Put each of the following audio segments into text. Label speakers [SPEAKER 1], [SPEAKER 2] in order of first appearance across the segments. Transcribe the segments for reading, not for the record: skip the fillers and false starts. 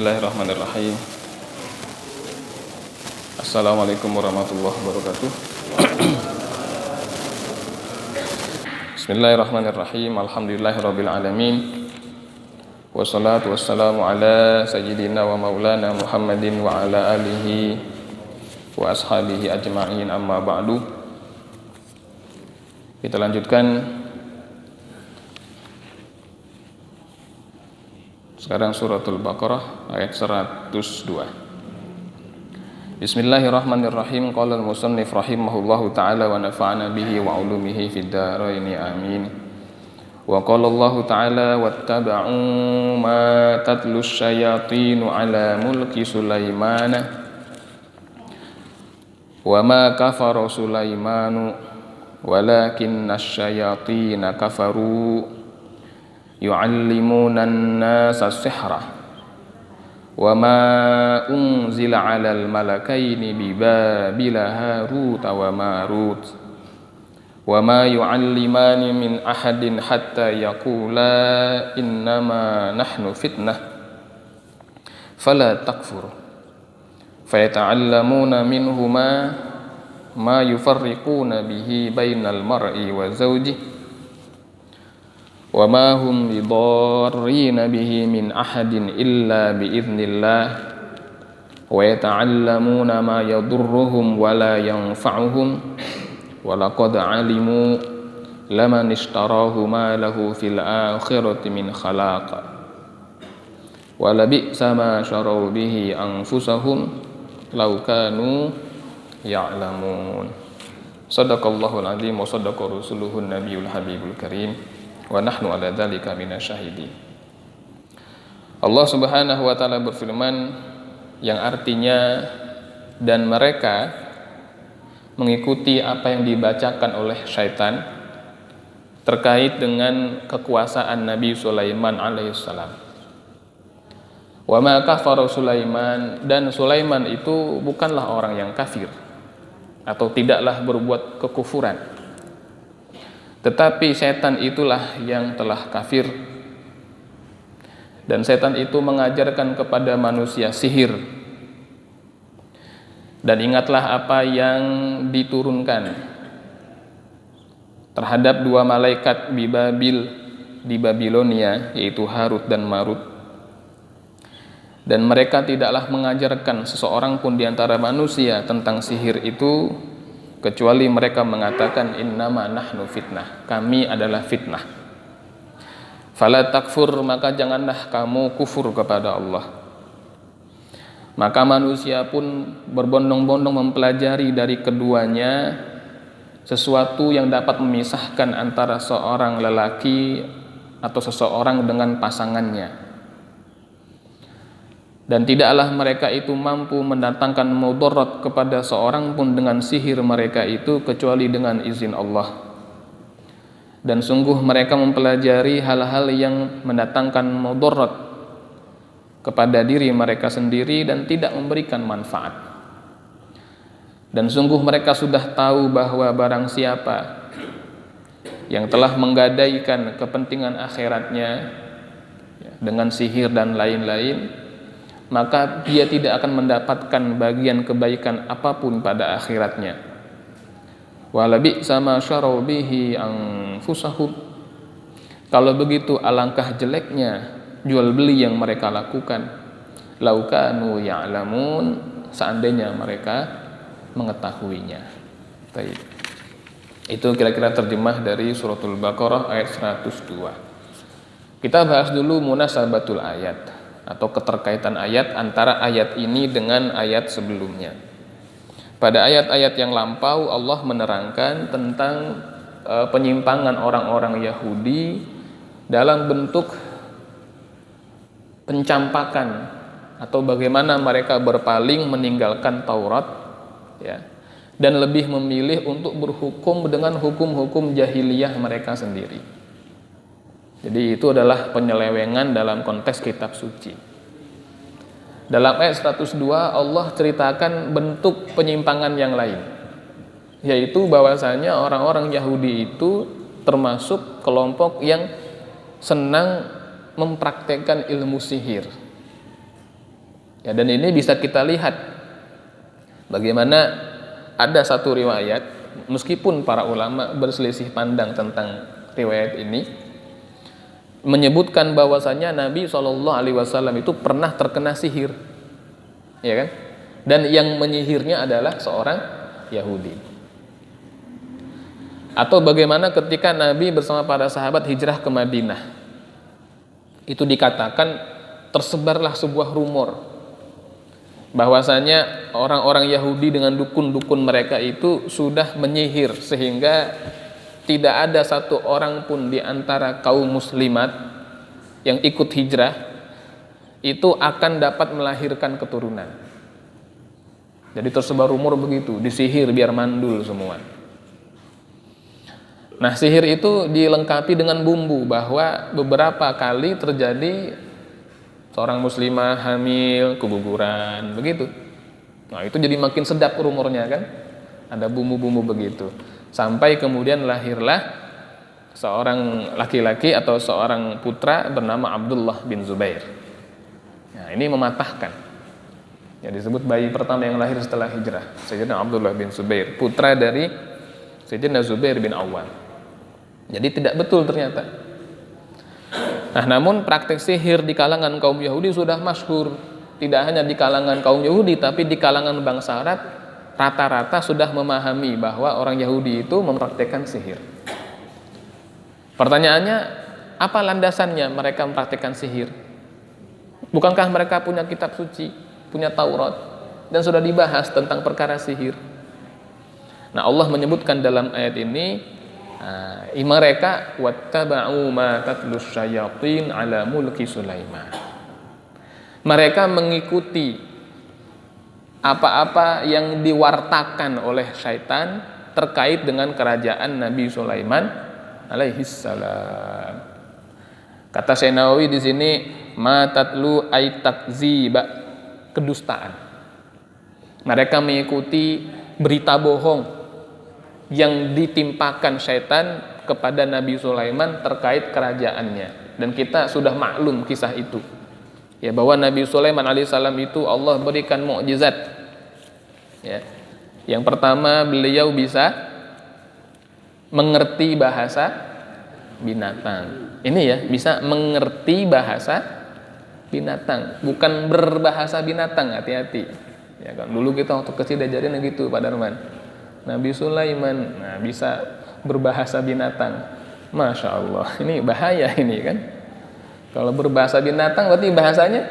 [SPEAKER 1] Bismillahirrahmanirrahim. Assalamualaikum warahmatullahi wabarakatuh. Bismillahirrahmanirrahim. Alhamdulillahirabbil alamin. Wassalatu wassalamu ala sayyidina wa maulana Muhammadin wa ala alihi wa ashabihi ajma'in, amma ba'du. Kita lanjutkan sekarang suratul Baqarah ayat 102. Bismillahirrahmanirrahim. Qala al-musannif rahimahullahu ta'ala wa nafa'ana bihi wa ulumihi fid dharaini amin. Wa qala Allah ta'ala wattaba'u ma tatlu syayatinu ala mulki Sulaimana wa ma kafara Sulaimanu walakinna syayatina kafaru yu'allimuna an-nasa as-sihra wa ma unzila 'alal malakaini bi Babila Harut wa Marut wa ma yu'allimani min ahadin hatta yaqula innama nahnu fitnah fala takfur fayata'allamuna minhuma ma yufarriquna bihi bainal mar'i wa zawjihi wa ma hum bidarrina bihi min ahadin illa biiznillah wa yata'allamuna ma yadurruhum wa la yanfa'uhum wa laqad alimu laman ishtarahu ma lahu fil akhirati min khalaq wa labi'sa ma syaraw bihi anfusahum law kanu ya'lamun. Shadaqallahul azim wa shadaqa rasuluhun nabiyul habibul karim wa nahnu ala dzalika minasyahidin. Allah Subhanahu wa taala berfirman yang artinya, dan mereka mengikuti apa yang dibacakan oleh syaitan terkait dengan kekuasaan Nabi Sulaiman alaihissalam. Wa ma kafara Sulaiman, dan Sulaiman itu bukanlah orang yang kafir atau tidaklah berbuat kekufuran, tetapi setan itulah yang telah kafir. Dan setan itu mengajarkan kepada manusia sihir. Dan ingatlah apa yang diturunkan terhadap dua malaikat di Babilonia, yaitu Harut dan Marut. Dan mereka tidaklah mengajarkan seseorang pun di antara manusia tentang sihir itu, kecuali mereka mengatakan innama nahnu fitnah, kami adalah fitnah. Fala takfur, maka janganlah kamu kufur kepada Allah. Maka manusia pun berbondong-bondong mempelajari dari keduanya sesuatu yang dapat memisahkan antara seorang lelaki atau seseorang dengan pasangannya. Dan tidaklah mereka itu mampu mendatangkan mudarat kepada seorang pun dengan sihir mereka itu kecuali dengan izin Allah. Dan sungguh mereka mempelajari hal-hal yang mendatangkan mudarat kepada diri mereka sendiri dan tidak memberikan manfaat. Dan sungguh mereka sudah tahu bahwa barang siapa yang telah menggadaikan kepentingan akhiratnya dengan sihir dan lain-lain, maka dia tidak akan mendapatkan bagian kebaikan apapun pada akhiratnya. Walabi sama syaraw bihi anfusahum. Kalau begitu alangkah jeleknya jual beli yang mereka lakukan. Lau kanu ya'lamun, seandainya mereka mengetahuinya. Baik. Itu kira-kira terjemah dari suratul Baqarah ayat 102. Kita bahas dulu munasabatul ayat, atau keterkaitan ayat antara ayat ini dengan ayat sebelumnya. Pada ayat-ayat yang lampau Allah menerangkan tentang penyimpangan orang-orang Yahudi dalam bentuk pencampakan atau bagaimana mereka berpaling meninggalkan Taurat, ya, dan lebih memilih untuk berhukum dengan hukum-hukum jahiliyah mereka sendiri. Jadi itu adalah penyelewengan dalam konteks kitab suci. Dalam ayat 102 Allah ceritakan bentuk penyimpangan yang lain, yaitu bahwasanya orang-orang Yahudi itu termasuk kelompok yang senang mempraktekkan ilmu sihir. Ya, dan ini bisa kita lihat bagaimana ada satu riwayat, meskipun para ulama berselisih pandang tentang riwayat ini, menyebutkan bahwasanya Nabi SAW itu pernah terkena sihir, ya kan? Dan yang menyihirnya adalah seorang Yahudi. Atau bagaimana ketika Nabi bersama para sahabat hijrah ke Madinah, itu dikatakan tersebarlah sebuah rumor bahwasanya orang-orang Yahudi dengan dukun-dukun mereka itu sudah menyihir sehingga tidak ada satu orang pun di antara kaum muslimat yang ikut hijrah itu akan dapat melahirkan keturunan. Jadi tersebar rumor begitu, disihir biar mandul semua. Nah, sihir itu dilengkapi dengan bumbu, bahwa beberapa kali terjadi seorang muslimah hamil, keguguran, begitu. Nah, itu jadi makin sedap rumornya kan. Ada bumbu-bumbu begitu. Sampai kemudian lahirlah seorang laki-laki atau seorang putra bernama Abdullah bin Zubair. Nah, ini mematahkan. Yang disebut bayi pertama yang lahir setelah hijrah, Sayyidina Abdullah bin Zubair, putra dari Sayyidina Zubair bin Awwam. Jadi tidak betul ternyata. Nah, namun praktek sihir di kalangan kaum Yahudi sudah masyhur. Tidak hanya di kalangan kaum Yahudi, tapi di kalangan bangsa Arab rata-rata sudah memahami bahwa orang Yahudi itu mempraktekkan sihir. Pertanyaannya, apa landasannya mereka mempraktekkan sihir? Bukankah mereka punya kitab suci, punya Taurat, dan sudah dibahas tentang perkara sihir? Nah, Allah menyebutkan dalam ayat ini, mereka wattaba'u ma tatlus syayatin ala mulki Sulaiman. Mereka mengikuti apa-apa yang diwartakan oleh syaitan terkait dengan kerajaan Nabi Sulaiman alaihissalam. Kata Syekh Nawawi di sini, ma tatlu ay takziba, kedustaan. Mereka mengikuti berita bohong yang ditimpakan syaitan kepada Nabi Sulaiman terkait kerajaannya. Dan kita sudah maklum kisah itu, ya, bahwa Nabi Sulaiman alaihissalam itu Allah berikan mukjizat, ya. Yang pertama, beliau bisa mengerti bahasa binatang. Ini ya, bisa mengerti bahasa binatang, bukan berbahasa binatang, hati-hati. Ya kan, dulu kita waktu kecil diajarin gitu, Pak Darman. Nabi Sulaiman bisa berbahasa binatang. Masya Allah, ini bahaya ini kan. Kalau berbahasa binatang berarti bahasanya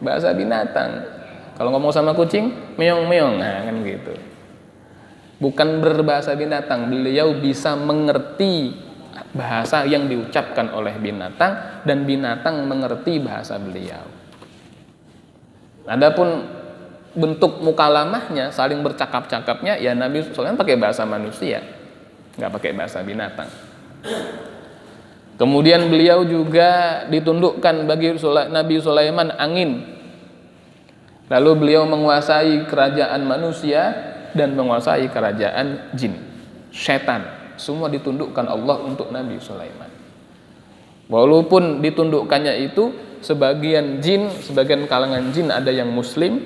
[SPEAKER 1] bahasa binatang. Kalau ngomong sama kucing, meong-meong, nah kan gitu. Bukan berbahasa binatang, beliau bisa mengerti bahasa yang diucapkan oleh binatang dan binatang mengerti bahasa beliau. Adapun bentuk mukalamahnya, saling bercakap-cakapnya, ya Nabi Sulaiman pakai bahasa manusia, nggak pakai bahasa binatang. Kemudian beliau juga ditundukkan bagi Nabi Sulaiman angin. Lalu beliau menguasai kerajaan manusia dan menguasai kerajaan jin, setan. Semua ditundukkan Allah untuk Nabi Sulaiman. Walaupun ditundukkannya itu sebagian jin, sebagian kalangan jin ada yang muslim,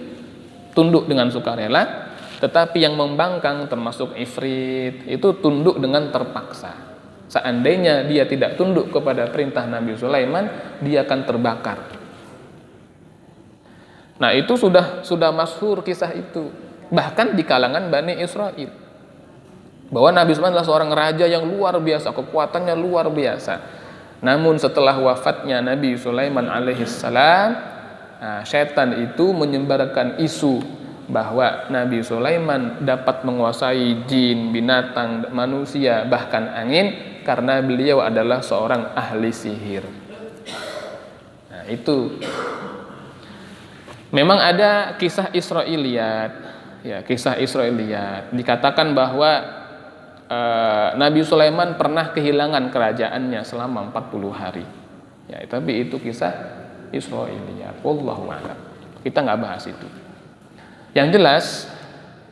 [SPEAKER 1] tunduk dengan sukarela, tetapi yang membangkang termasuk ifrit itu tunduk dengan terpaksa. Seandainya dia tidak tunduk kepada perintah Nabi Sulaiman, dia akan terbakar. Nah, itu sudah masyhur kisah itu, bahkan di kalangan Bani Israel, bahwa Nabi Sulaiman adalah seorang raja yang luar biasa, kekuatannya luar biasa. Namun setelah wafatnya Nabi Sulaiman alaihissalam, syaitan itu menyebarkan isu bahwa Nabi Sulaiman dapat menguasai jin, binatang, manusia, bahkan angin karena beliau adalah seorang ahli sihir. Nah, itu memang ada kisah Israiliyat, ya, kisah Israiliyat. Dikatakan bahwa Nabi Sulaiman pernah kehilangan kerajaannya selama 40 hari. Ya, tapi itu kisah Israiliyat. Wallahu a'lam. Kita nggak bahas itu. Yang jelas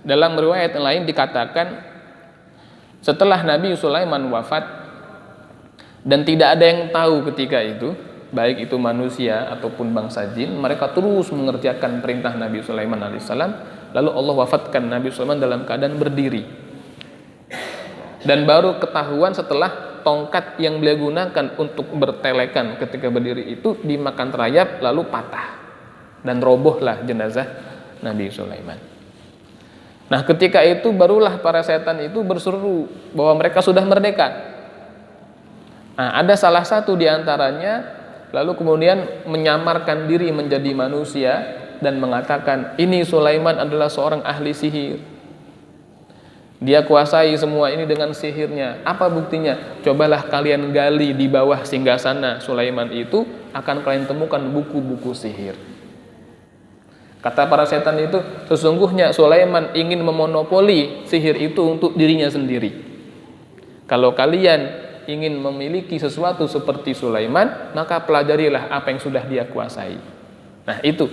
[SPEAKER 1] dalam riwayat yang lain dikatakan setelah Nabi Sulaiman wafat dan tidak ada yang tahu ketika itu, baik itu manusia ataupun bangsa jin, mereka terus mengerjakan perintah Nabi Sulaiman alaihissalam. Lalu Allah wafatkan Nabi Sulaiman dalam keadaan berdiri. Dan baru ketahuan setelah tongkat yang beliau gunakan untuk bertelekan ketika berdiri itu dimakan rayap lalu patah dan robohlah jenazah Nabi Sulaiman. Nah, ketika itu barulah para setan itu berseru bahwa mereka sudah merdeka. Nah, ada salah satu di antaranya lalu kemudian menyamarkan diri menjadi manusia dan mengatakan, ini Sulaiman adalah seorang ahli sihir. Dia kuasai semua ini dengan sihirnya. Apa buktinya? Cobalah kalian gali di bawah singgasana Sulaiman itu, akan kalian temukan buku-buku sihir. Kata para setan itu, sesungguhnya Sulaiman ingin memonopoli sihir itu untuk dirinya sendiri. Kalau kalian ingin memiliki sesuatu seperti Sulaiman, maka pelajarilah apa yang sudah dia kuasai. Nah, itu.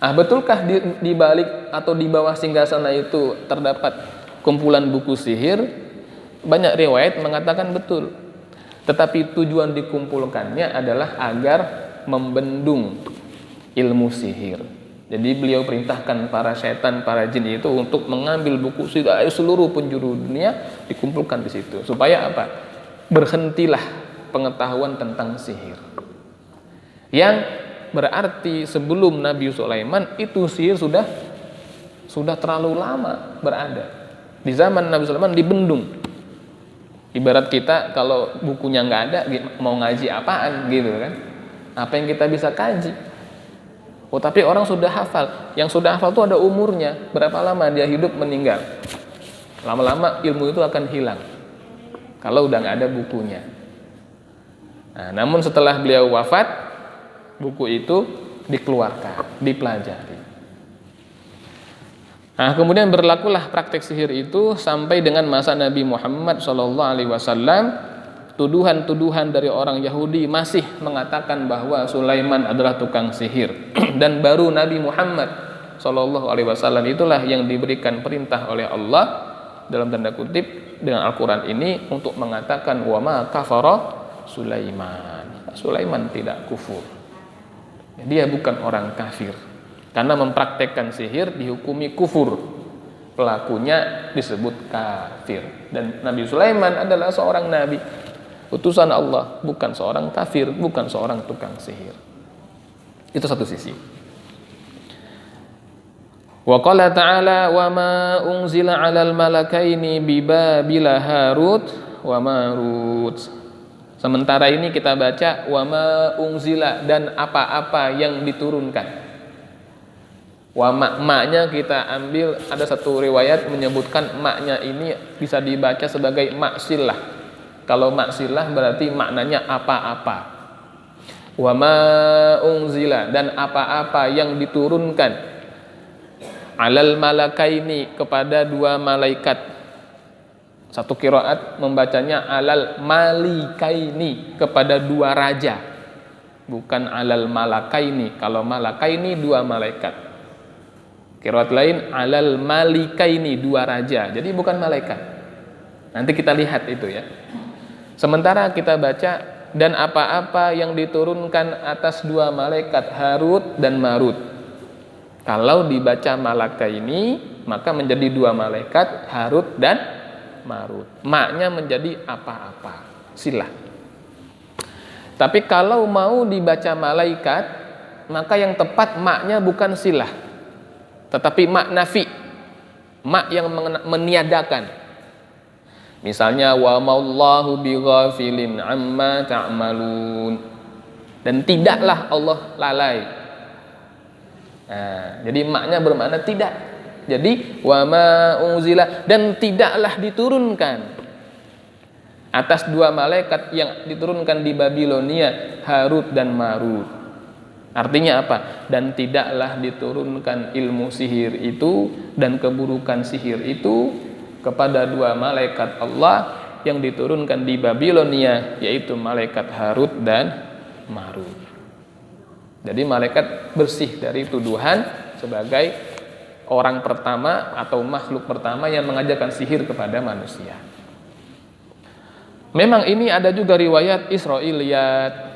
[SPEAKER 1] Betulkah di balik atau di bawah singgasana itu terdapat kumpulan buku sihir? Banyak riwayat mengatakan betul. Tetapi tujuan dikumpulkannya adalah agar membendung ilmu sihir. Jadi beliau perintahkan para setan, para jin itu untuk mengambil buku sihir seluruh penjuru dunia, dikumpulkan di situ. Supaya apa? Berhentilah pengetahuan tentang sihir. Yang berarti sebelum Nabi Sulaiman itu sihir sudah terlalu lama berada. Di zaman Nabi Sulaiman dibendung. Ibarat kita kalau bukunya nggak ada, mau ngaji apaan gitu kan? Apa yang kita bisa kaji? Oh, tapi orang sudah hafal. Yang sudah hafal itu ada umurnya. Berapa lama dia hidup meninggal? Lama-lama ilmu itu akan hilang kalau udah nggak ada bukunya. Nah, namun setelah beliau wafat, buku itu dikeluarkan, dipelajari. Nah, kemudian berlakulah praktek sihir itu sampai dengan masa Nabi Muhammad SAW. Tuduhan-tuduhan dari orang Yahudi masih mengatakan bahwa Sulaiman adalah tukang sihir. Dan baru Nabi Muhammad SAW itulah yang diberikan perintah oleh Allah dalam tanda kutip dengan Al-Quran ini untuk mengatakan wa ma kafara Sulaiman. Sulaiman tidak kufur. Dia bukan orang kafir. Karena mempraktekkan sihir dihukumi kufur. Pelakunya disebut kafir. Dan Nabi Sulaiman adalah seorang nabi, utusan Allah, bukan seorang kafir, bukan seorang tukang sihir. Itu satu sisi. Wa qala ta'ala wa ma unzila 'alal malakaini bi Babila Harut wa Marut. Sementara ini kita baca wa ma unzila, dan apa-apa yang diturunkan. Wa maknya kita ambil, ada satu riwayat menyebutkan maknya ini bisa dibaca sebagai maksilah. Kalau maksilah berarti maknanya apa-apa. Wa ma unzila, dan apa-apa yang diturunkan alal malakaini, kepada dua malaikat. Satu qiraat membacanya alal malikaini, kepada dua raja, bukan alal malakaini. Kalau malakaini dua malaikat, qiraat lain alal malikaini, dua raja, jadi bukan malaikat. Nanti kita lihat itu ya. Sementara kita baca dan apa-apa yang diturunkan atas dua malaikat Harut dan Marut. Kalau dibaca malakaini maka menjadi dua malaikat Harut dan Marut. Maknya menjadi apa-apa, silah. Tapi kalau mau dibaca malaikat, maka yang tepat maknya bukan silah, tetapi mak nafi, mak yang meniadakan. Misalnya wa mallahu bighafilin amma ta'malun, dan tidaklah Allah lalai. Nah, jadi maknya bermakna tidak. Jadi wa ma unzila, dan tidaklah diturunkan atas dua malaikat yang diturunkan di Babilonia, Harut dan Marut. Artinya apa? Dan tidaklah diturunkan ilmu sihir itu dan keburukan sihir itu kepada dua malaikat Allah yang diturunkan di Babilonia, yaitu malaikat Harut dan Marut. Jadi malaikat bersih dari tuduhan sebagai orang pertama atau makhluk pertama yang mengajarkan sihir kepada manusia. Memang ini ada juga riwayat Israiliyat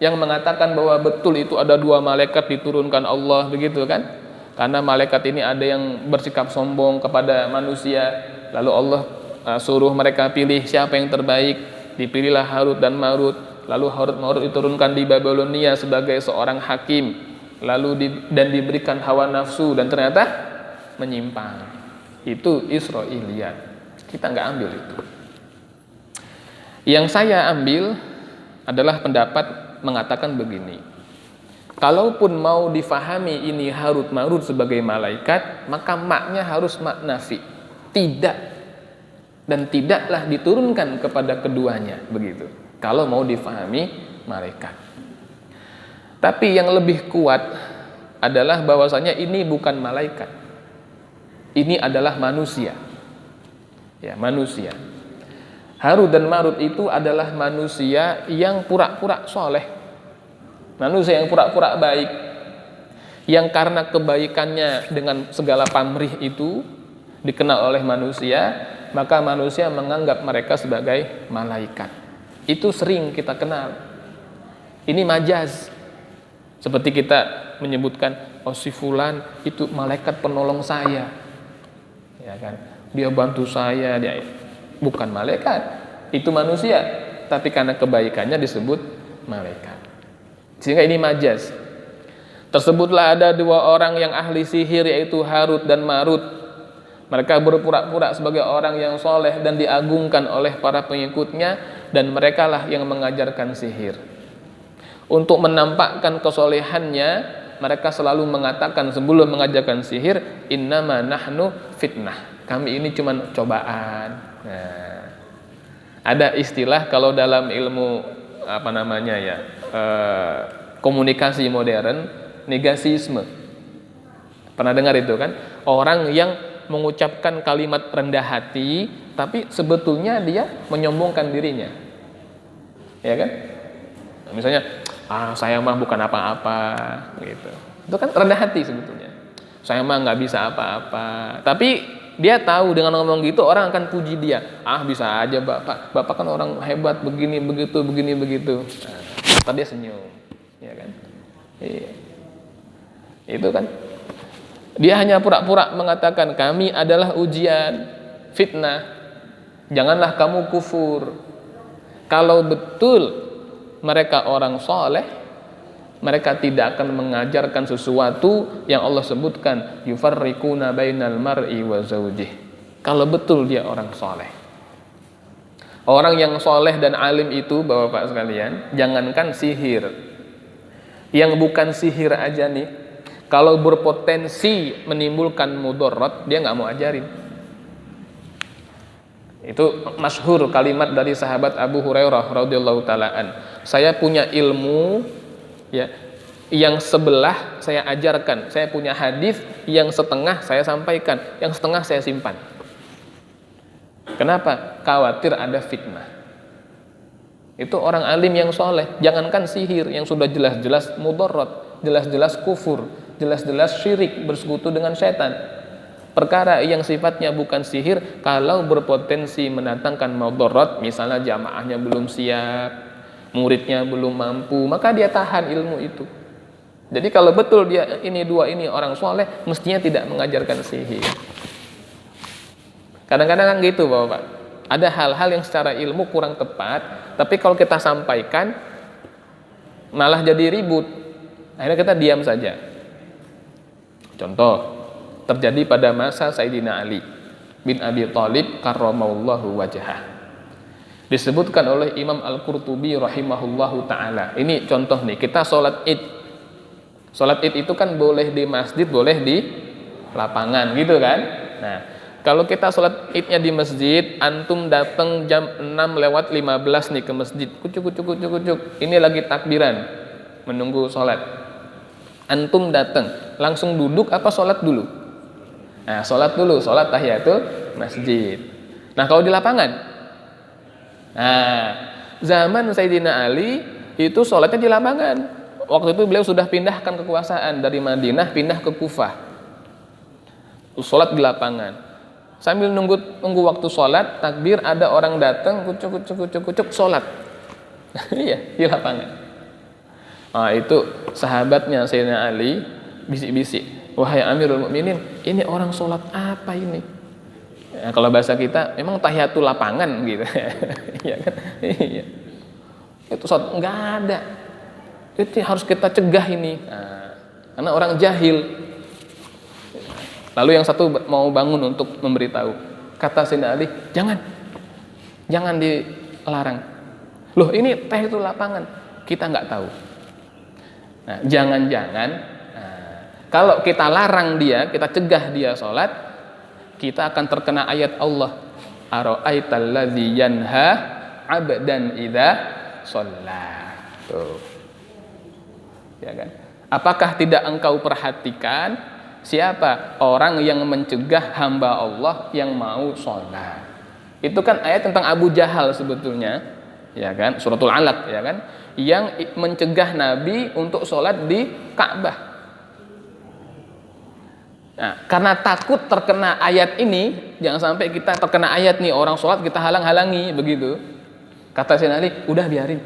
[SPEAKER 1] yang mengatakan bahwa betul itu ada 2 malaikat diturunkan Allah, begitu kan? Karena malaikat ini ada yang bersikap sombong kepada manusia, lalu Allah suruh mereka pilih siapa yang terbaik, dipilihlah Harut dan Marut, lalu Harut Marut diturunkan di Babilonia sebagai seorang hakim, lalu dan diberikan hawa nafsu dan ternyata menyimpang. Itu Israiliyat, kita nggak ambil itu. Yang saya ambil adalah pendapat mengatakan begini, kalaupun mau difahami ini Harut Marut sebagai malaikat, maka maknya harus makna fi, tidak dan tidaklah diturunkan kepada keduanya, begitu kalau mau difahami malaikat. Tapi yang lebih kuat adalah bahwasanya ini bukan malaikat, ini adalah manusia, ya, manusia. Harut dan Marut itu adalah manusia yang pura-pura soleh, manusia yang pura-pura baik, yang karena kebaikannya dengan segala pamrih itu dikenal oleh manusia, maka manusia menganggap mereka sebagai malaikat. Itu sering kita kenal. Ini majaz. Seperti kita menyebutkan, oh si fulan itu malaikat penolong saya, ya kan? Dia bantu saya, dia bukan malaikat, itu manusia, tapi karena kebaikannya disebut malaikat. Sehingga ini majaz. Tersebutlah ada 2 orang yang ahli sihir, yaitu Harut dan Marut. Mereka berpura-pura sebagai orang yang soleh dan diagungkan oleh para pengikutnya, dan merekalah yang mengajarkan sihir. Untuk menampakkan kesolehannya, mereka selalu mengatakan sebelum mengajarkan sihir, innama nahnu fitnah, kami ini cuma cobaan. Nah, ada istilah kalau dalam ilmu komunikasi modern, negatisme. Pernah dengar itu kan? Orang yang mengucapkan kalimat rendah hati, tapi sebetulnya dia menyombongkan dirinya, ya kan? Misalnya, saya mah bukan apa-apa, gitu. Itu kan rendah hati sebetulnya. Saya mah nggak bisa apa-apa, tapi dia tahu dengan ngomong gitu orang akan puji dia. Bisa aja bapak kan orang hebat, begini begitu, begini begitu. Tadi dia senyum, ya kan? Iya. Itu kan. Dia hanya pura-pura mengatakan kami adalah ujian, fitnah. Janganlah kamu kufur. Kalau betul mereka orang soleh, mereka tidak akan mengajarkan sesuatu yang Allah sebutkan, yufarriquna bainal mar'i wa zawjih. Kalau betul dia orang soleh. Orang yang soleh dan alim itu, bapak-bapak sekalian, jangankan sihir, yang bukan sihir aja nih, kalau berpotensi menimbulkan mudarat, dia nggak mau ajarin. Itu masyhur kalimat dari sahabat Abu Hurairah radhiyallahu taalaan. Saya punya ilmu, ya, yang sebelah saya ajarkan. Saya punya hadis yang setengah saya sampaikan, yang setengah saya simpan. Kenapa? Khawatir ada fitnah. Itu orang alim yang soleh. Jangankan sihir yang sudah jelas-jelas mudarat, jelas-jelas kufur, jelas-jelas syirik, bersekutu dengan setan. Perkara yang sifatnya bukan sihir, kalau berpotensi mendatangkan mudarat, misalnya jamaahnya belum siap, muridnya belum mampu, maka dia tahan ilmu itu. Jadi kalau betul dia ini orang soleh, mestinya tidak mengajarkan sihir. Kadang-kadang kan gitu Bapak. Ada hal-hal yang secara ilmu kurang tepat, tapi kalau kita sampaikan malah jadi ribut. Akhirnya kita diam saja. Contoh, terjadi pada masa Sayyidina Ali bin Abi Thalib karramallahu wajhah. Disebutkan oleh Imam Al-Qurtubi rahimahullahu ta'ala. Ini contoh nih, kita sholat id. Sholat id itu kan boleh di masjid, boleh di lapangan gitu kan. Nah, kalau kita sholat idnya di masjid, antum datang jam 6:15 nih ke masjid, kucuk. Ini lagi takbiran, menunggu sholat. Antum datang, langsung duduk apa sholat dulu? Nah, sholat dulu, sholat tahiyatul masjid. Nah, kalau di lapangan, zaman Sayyidina Ali itu sholatnya di lapangan. Waktu itu beliau sudah pindahkan kekuasaan dari Madinah, pindah ke Kufah. Sholat di lapangan. Sambil nunggu waktu sholat, takbir, ada orang datang, kucuk, sholat. Iya, di lapangan. Nah, itu sahabatnya Sayyidina Ali bisik-bisik, wahai Amirul Mukminin, ini orang sholat apa ini? Ya, kalau bahasa kita, memang tahiyatul lapangan gitu. Iya kan? Iya. Itu sholat nggak ada. Itu harus kita cegah ini. Nah, karena orang jahil. Lalu yang satu mau bangun untuk memberitahu. Kata Sayyidina Ali, jangan dilarang. Loh, ini tahiyatul lapangan, kita nggak tahu. Nah, jangan-jangan kalau kita larang dia, kita cegah dia sholat, kita akan terkena ayat Allah, ara'aital ladzi yanha 'abdan idza shalla. Tuh. Ya kan? Apakah tidak engkau perhatikan siapa orang yang mencegah hamba Allah yang mau sholat? Itu kan ayat tentang Abu Jahal sebetulnya, ya kan? Suratul Alaq, ya kan? Yang mencegah Nabi untuk sholat di Ka'bah. Nah, karena takut terkena ayat ini, jangan sampai kita terkena ayat nih, orang sholat kita halang-halangi, begitu. Kata Sayyidina Ali, udah biarin.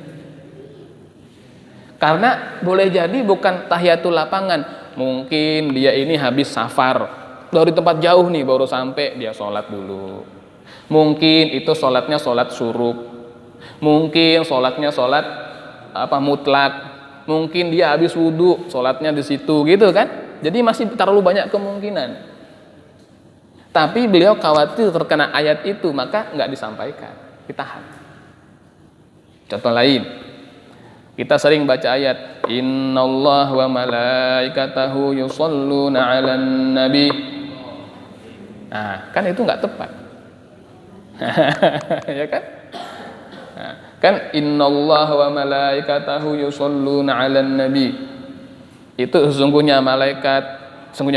[SPEAKER 1] Karena boleh jadi bukan tahiyatul lapangan, mungkin dia ini habis safar dari tempat jauh nih, baru sampai dia sholat dulu. Mungkin itu sholatnya sholat syuruk, mungkin sholatnya sholat mutlak, mungkin dia habis wudhu, sholatnya di situ, gitu kan? Jadi masih terlalu banyak kemungkinan. Tapi beliau khawatir terkena ayat itu, maka nggak disampaikan, ditahan. Contoh lain, kita sering baca ayat Innallaha wa malaikatahu yusholluna 'alan nabi. Nah, kan itu nggak tepat. Ya kan? Nah, kan Innallaha wa malaikatahu yusholluna 'alan nabi. Itu sesungguhnya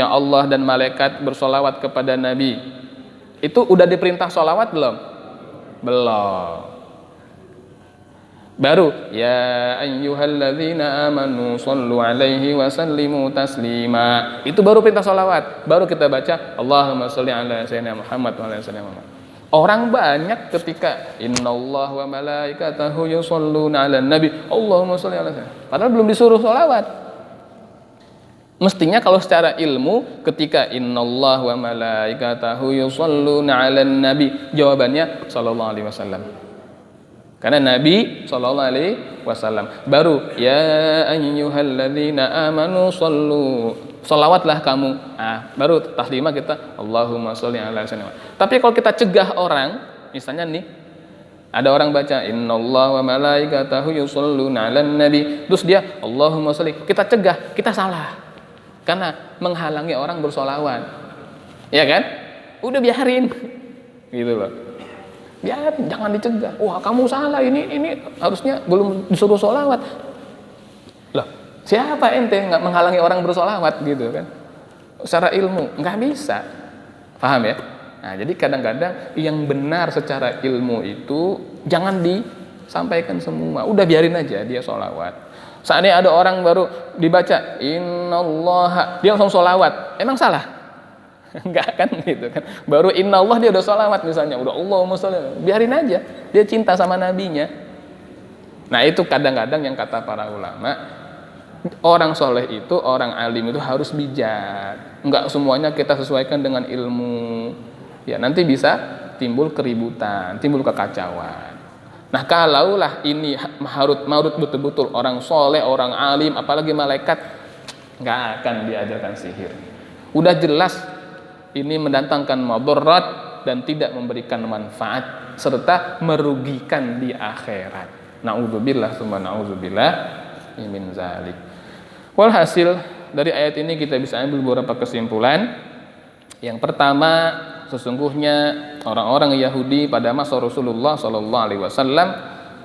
[SPEAKER 1] Allah dan malaikat bersolawat kepada Nabi. Itu udah diperintah solawat belum? Belum. Baru ya ayyuhalladzina amanu shallu alaihi wa sallimu taslima. Itu baru perintah solawat. Baru kita baca Allahumma shalli ala sayyidina Muhammad wa ala sayyidina Muhammad. Orang banyak ketika innallaha wa malaikatahu yusholluna 'alan nabi, Allahumma shalli ala sayyidina. Padahal belum disuruh solawat. Mestinya kalau secara ilmu ketika innallaha wa malaikatahu yusholluna 'alan nabi, jawabannya sallallahu alaihi wasallam. Karena Nabi sallallahu alaihi wasallam. Baru ya ayyuhalladzina amanu shallu, sholawatlah kamu. Baru taslimah kita Allahumma sholli ala sayyidina. Tapi kalau kita cegah orang, misalnya nih ada orang baca innallaha wa malaikatahu yusholluna 'alan nabi, terus dia Allahumma sholli, kita cegah, kita salah. Karena menghalangi orang bersolawat, ya kan? Udah biarin, gitu loh. Biarin, jangan dicegah. Wah, kamu salah, ini harusnya belum disuruh solawat. Loh, siapa ente nggak menghalangi orang bersolawat, gitu kan? Secara ilmu nggak bisa, paham ya? Nah, jadi kadang-kadang yang benar secara ilmu itu jangan disampaikan semua. Udah biarin aja dia solawat. Saatnya ada orang baru dibaca innallaha, dia langsung sholawat, emang salah? Enggak kan, gitu kan? Baru innallah dia udah sholawat misalnya, udah Allahumma sholli, biarin aja, dia cinta sama nabinya. Nah, itu kadang-kadang yang kata para ulama, orang soleh itu, orang alim itu harus bijak. Enggak semuanya kita sesuaikan dengan ilmu, ya nanti bisa timbul keributan, timbul kekacauan. Nah, kalaulah ini marut betul-betul orang soleh, orang alim, apalagi malaikat, nggak akan diajarkan sihir. Udah jelas ini mendatangkan madarat dan tidak memberikan manfaat serta merugikan di akhirat. Na'udzubillah tsumma na'udzubillah min zalik. Walhasil dari ayat ini kita bisa ambil beberapa kesimpulan. Yang pertama, sesungguhnya orang-orang Yahudi pada masa Rasulullah Sallallahu Alaihi Wasallam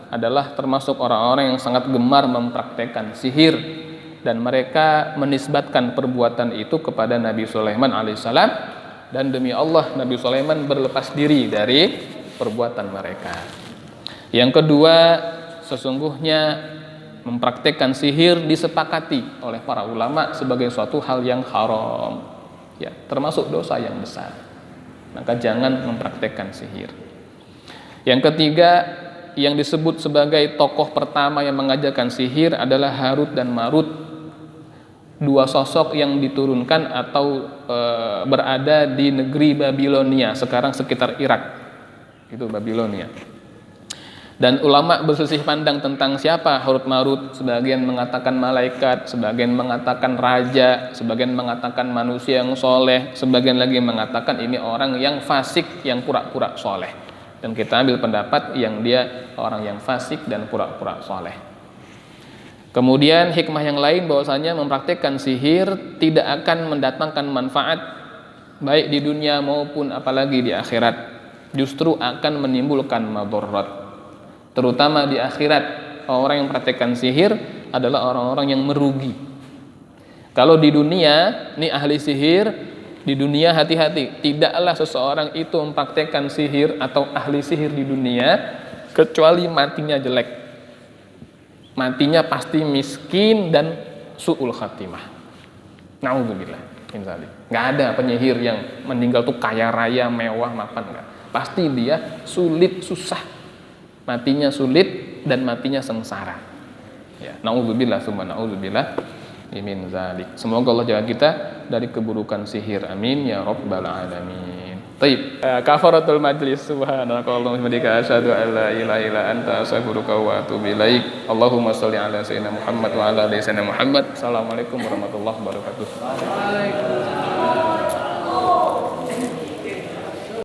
[SPEAKER 1] adalah termasuk orang-orang yang sangat gemar mempraktekkan sihir, dan mereka menisbatkan perbuatan itu kepada Nabi Sulaiman alaihissalam, dan demi Allah Nabi Sulaiman berlepas diri dari perbuatan mereka. Yang kedua, sesungguhnya mempraktekkan sihir disepakati oleh para ulama sebagai suatu hal yang haram, ya, termasuk dosa yang besar. Maka jangan mempraktekkan sihir. Yang ketiga, yang disebut sebagai tokoh pertama yang mengajarkan sihir adalah Harut dan Marut, dua sosok yang diturunkan atau berada di negeri Babilonia, sekarang sekitar Irak, itu Babilonia. Dan ulama berselisih pandang tentang siapa Harut Marut. Sebagian mengatakan malaikat, sebagian mengatakan raja, sebagian mengatakan manusia yang soleh, sebagian lagi mengatakan ini orang yang fasik yang pura-pura soleh. Dan kita ambil pendapat yang dia orang yang fasik dan pura-pura soleh. Kemudian hikmah yang lain bahwasanya mempraktikkan sihir tidak akan mendatangkan manfaat baik di dunia maupun apalagi di akhirat. Justru akan menimbulkan madarat. Terutama di akhirat, orang yang praktekkan sihir adalah orang-orang yang merugi. Kalau di dunia, ini ahli sihir, di dunia hati-hati, tidaklah seseorang itu mempraktekkan sihir atau ahli sihir di dunia kecuali matinya jelek. Matinya pasti miskin dan su'ul khatimah. Na'udzubillah. Nggak ada penyihir yang meninggal tuh kaya raya, mewah, mapan, enggak. Pasti dia sulit, susah. Matinya sulit dan matinya sengsara. Ya, na'udzubillah summa na'udzubillah min zalik. Semoga Allah jaga kita dari keburukan sihir. Amin ya rabbal alamin. Baik, kafaratul majlis. Subhanakallahumma wa bihamdika asyhadu an la ilaha illa anta astaghfiruka wa atubu ilaik. Allahumma shalli ala sayyidina Muhammad wa ala ali sayyidina Muhammad. Assalamualaikum warahmatullahi wabarakatuh.